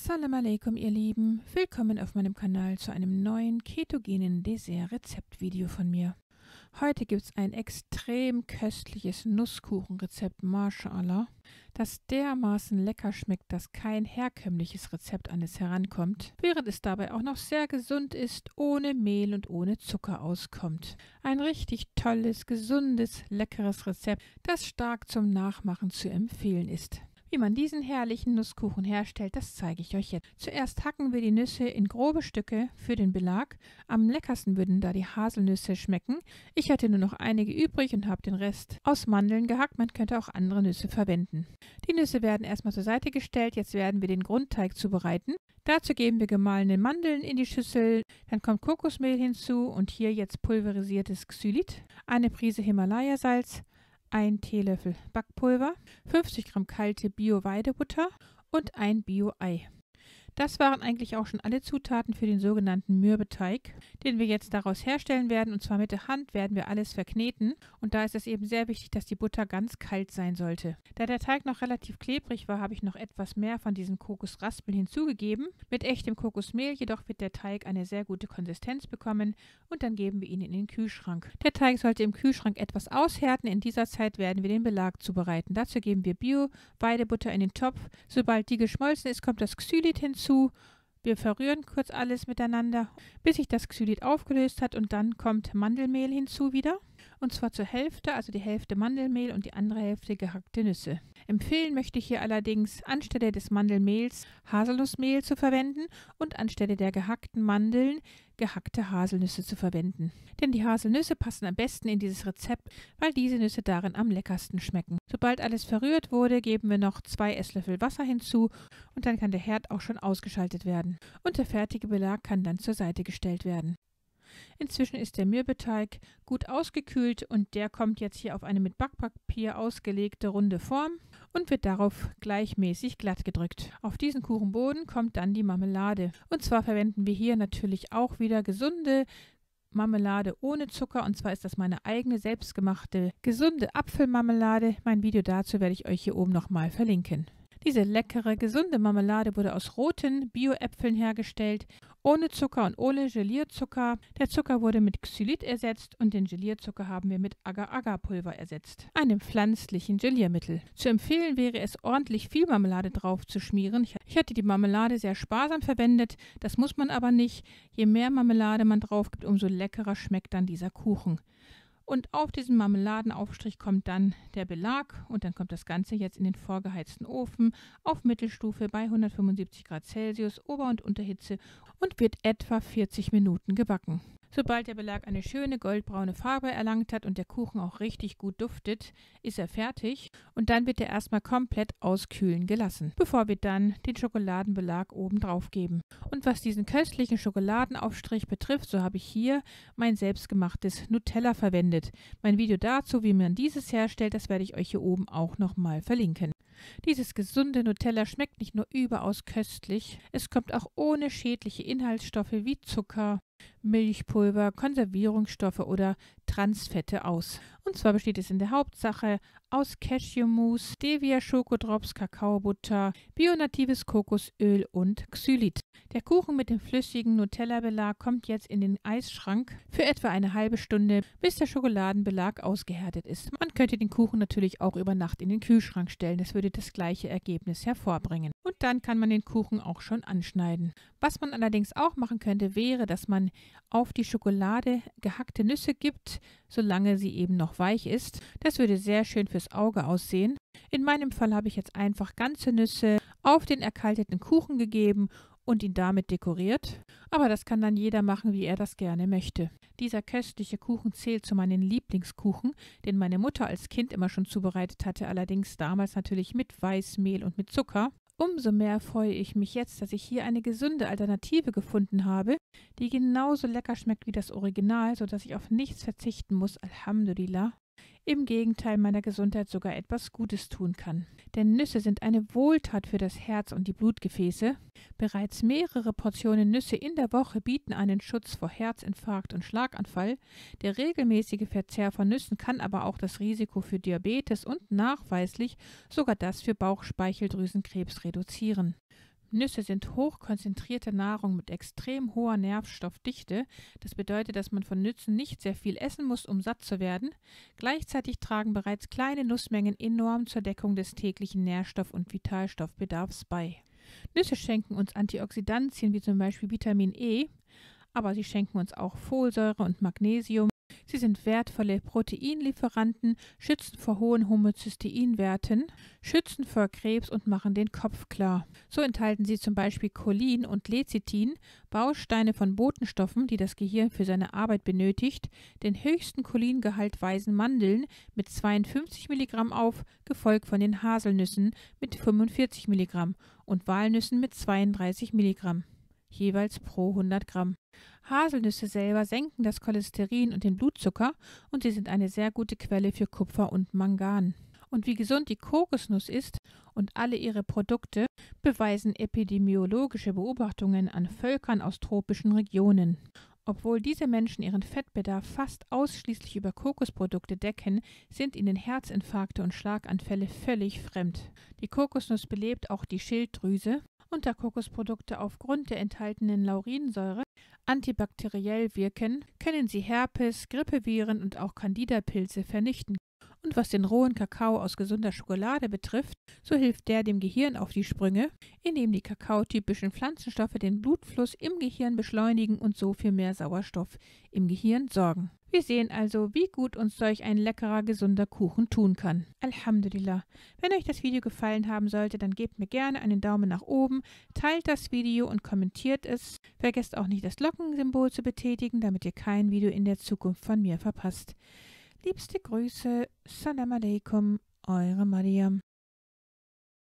Assalamu alaikum, ihr Lieben. Willkommen auf meinem Kanal zu einem neuen ketogenen Dessert-Rezeptvideo von mir. Heute gibt es ein extrem köstliches Nusskuchenrezept, MashaAllah, das dermaßen lecker schmeckt, dass kein herkömmliches Rezept an es herankommt, während es dabei auch noch sehr gesund ist, ohne Mehl und ohne Zucker auskommt. Ein richtig tolles, gesundes, leckeres Rezept, das stark zum Nachmachen zu empfehlen ist. Wie man diesen herrlichen Nusskuchen herstellt, das zeige ich euch jetzt. Zuerst hacken wir die Nüsse in grobe Stücke für den Belag. Am leckersten würden da die Haselnüsse schmecken. Ich hatte nur noch einige übrig und habe den Rest aus Mandeln gehackt. Man könnte auch andere Nüsse verwenden. Die Nüsse werden erstmal zur Seite gestellt. Jetzt werden wir den Grundteig zubereiten. Dazu geben wir gemahlene Mandeln in die Schüssel. Dann kommt Kokosmehl hinzu und hier jetzt pulverisiertes Xylit, eine Prise Himalaya-Salz, 1 Teelöffel Backpulver, 50 Gramm kalte Bio-Weidebutter und ein Bio-Ei. Das waren eigentlich auch schon alle Zutaten für den sogenannten Mürbeteig, den wir jetzt daraus herstellen werden. Und zwar mit der Hand werden wir alles verkneten. Und da ist es eben sehr wichtig, dass die Butter ganz kalt sein sollte. Da der Teig noch relativ klebrig war, habe ich noch etwas mehr von diesen Kokosraspeln hinzugegeben. Mit echtem Kokosmehl jedoch wird der Teig eine sehr gute Konsistenz bekommen. Und dann geben wir ihn in den Kühlschrank. Der Teig sollte im Kühlschrank etwas aushärten. In dieser Zeit werden wir den Belag zubereiten. Dazu geben wir Bio-Weidebutter in den Topf. Sobald die geschmolzen ist, kommt das Xylit hinzu. Wir verrühren kurz alles miteinander, bis sich das Xylit aufgelöst hat, und dann kommt Mandelmehl hinzu wieder. Und zwar zur Hälfte, also die Hälfte Mandelmehl und die andere Hälfte gehackte Nüsse. Empfehlen möchte ich hier allerdings, anstelle des Mandelmehls Haselnussmehl zu verwenden und anstelle der gehackten Mandeln gehackte Haselnüsse zu verwenden. Denn die Haselnüsse passen am besten in dieses Rezept, weil diese Nüsse darin am leckersten schmecken. Sobald alles verrührt wurde, geben wir noch 2 Esslöffel Wasser hinzu und dann kann der Herd auch schon ausgeschaltet werden. Und der fertige Belag kann dann zur Seite gestellt werden. Inzwischen ist der Mürbeteig gut ausgekühlt und der kommt jetzt hier auf eine mit Backpapier ausgelegte runde Form und wird darauf gleichmäßig glatt gedrückt. Auf diesen Kuchenboden kommt dann die Marmelade. Und zwar verwenden wir hier natürlich auch wieder gesunde Marmelade ohne Zucker, und zwar ist das meine eigene selbstgemachte gesunde Apfelmarmelade. Mein Video dazu werde ich euch hier oben nochmal verlinken. Diese leckere, gesunde Marmelade wurde aus roten Bio-Äpfeln hergestellt, ohne Zucker und ohne Gelierzucker. Der Zucker wurde mit Xylit ersetzt und den Gelierzucker haben wir mit Agar-Agar-Pulver ersetzt, einem pflanzlichen Geliermittel. Zu empfehlen wäre es, ordentlich viel Marmelade drauf zu schmieren. Ich hatte die Marmelade sehr sparsam verwendet, das muss man aber nicht. Je mehr Marmelade man drauf gibt, umso leckerer schmeckt dann dieser Kuchen. Und auf diesen Marmeladenaufstrich kommt dann der Belag und dann kommt das Ganze jetzt in den vorgeheizten Ofen auf Mittelstufe bei 175 Grad Celsius, Ober- und Unterhitze und wird etwa 40 Minuten gebacken. Sobald der Belag eine schöne goldbraune Farbe erlangt hat und der Kuchen auch richtig gut duftet, ist er fertig und dann wird er erstmal komplett auskühlen gelassen, bevor wir dann den Schokoladenbelag oben drauf geben. Und was diesen köstlichen Schokoladenaufstrich betrifft, so habe ich hier mein selbstgemachtes Nutella verwendet. Mein Video dazu, wie man dieses herstellt, das werde ich euch hier oben auch nochmal verlinken. Dieses gesunde Nutella schmeckt nicht nur überaus köstlich, es kommt auch ohne schädliche Inhaltsstoffe wie Zucker, Milchpulver, Konservierungsstoffe oder Transfette aus. Und zwar besteht es in der Hauptsache aus Cashewmus, Stevia, Schokodrops, Kakaobutter, bionatives Kokosöl und Xylit. Der Kuchen mit dem flüssigen Nutella-Belag kommt jetzt in den Eisschrank für etwa eine halbe Stunde, bis der Schokoladenbelag ausgehärtet ist. Man könnte den Kuchen natürlich auch über Nacht in den Kühlschrank stellen, das würde das gleiche Ergebnis hervorbringen. Und dann kann man den Kuchen auch schon anschneiden. Was man allerdings auch machen könnte, wäre, dass man auf die Schokolade gehackte Nüsse gibt, solange sie eben noch weich ist. Das würde sehr schön fürs Auge aussehen. In meinem Fall habe ich jetzt einfach ganze Nüsse auf den erkalteten Kuchen gegeben und ihn damit dekoriert. Aber das kann dann jeder machen, wie er das gerne möchte. Dieser köstliche Kuchen zählt zu meinen Lieblingskuchen, den meine Mutter als Kind immer schon zubereitet hatte, allerdings damals natürlich mit Weißmehl und mit Zucker. Umso mehr freue ich mich jetzt, dass ich hier eine gesunde Alternative gefunden habe, die genauso lecker schmeckt wie das Original, sodass ich auf nichts verzichten muss, Alhamdulillah. Im Gegenteil meiner Gesundheit sogar etwas Gutes tun kann. Denn Nüsse sind eine Wohltat für das Herz und die Blutgefäße. Bereits mehrere Portionen Nüsse in der Woche bieten einen Schutz vor Herzinfarkt und Schlaganfall. Der regelmäßige Verzehr von Nüssen kann aber auch das Risiko für Diabetes und nachweislich sogar das für Bauchspeicheldrüsenkrebs reduzieren. Nüsse sind hochkonzentrierte Nahrung mit extrem hoher Nährstoffdichte. Das bedeutet, dass man von Nüssen nicht sehr viel essen muss, um satt zu werden. Gleichzeitig tragen bereits kleine Nussmengen enorm zur Deckung des täglichen Nährstoff- und Vitalstoffbedarfs bei. Nüsse schenken uns Antioxidantien wie zum Beispiel Vitamin E, aber sie schenken uns auch Folsäure und Magnesium. Sie sind wertvolle Proteinlieferanten, schützen vor hohen Homozysteinwerten, schützen vor Krebs und machen den Kopf klar. So enthalten sie zum Beispiel Cholin und Lecithin, Bausteine von Botenstoffen, die das Gehirn für seine Arbeit benötigt. Den höchsten Cholingehalt weisen Mandeln mit 52 Milligramm auf, gefolgt von den Haselnüssen mit 45 Milligramm und Walnüssen mit 32 Milligramm, jeweils pro 100 Gramm. Haselnüsse selber senken das Cholesterin und den Blutzucker und sie sind eine sehr gute Quelle für Kupfer und Mangan. Und wie gesund die Kokosnuss ist und alle ihre Produkte, beweisen epidemiologische Beobachtungen an Völkern aus tropischen Regionen. Obwohl diese Menschen ihren Fettbedarf fast ausschließlich über Kokosprodukte decken, sind ihnen Herzinfarkte und Schlaganfälle völlig fremd. Die Kokosnuss belebt auch die Schilddrüse und da Kokosprodukte aufgrund der enthaltenen Laurinsäure antibakteriell wirken, können sie Herpes, Grippeviren und auch Candida-Pilze vernichten. Und was den rohen Kakao aus gesunder Schokolade betrifft, so hilft der dem Gehirn auf die Sprünge, indem die kakaotypischen Pflanzenstoffe den Blutfluss im Gehirn beschleunigen und so für mehr Sauerstoff im Gehirn sorgen. Wir sehen also, wie gut uns solch ein leckerer, gesunder Kuchen tun kann. Alhamdulillah. Wenn euch das Video gefallen haben sollte, dann gebt mir gerne einen Daumen nach oben, teilt das Video und kommentiert es. Vergesst auch nicht, das Glockensymbol zu betätigen, damit ihr kein Video in der Zukunft von mir verpasst. Liebste Grüße, Salam alaikum, eure Mariam.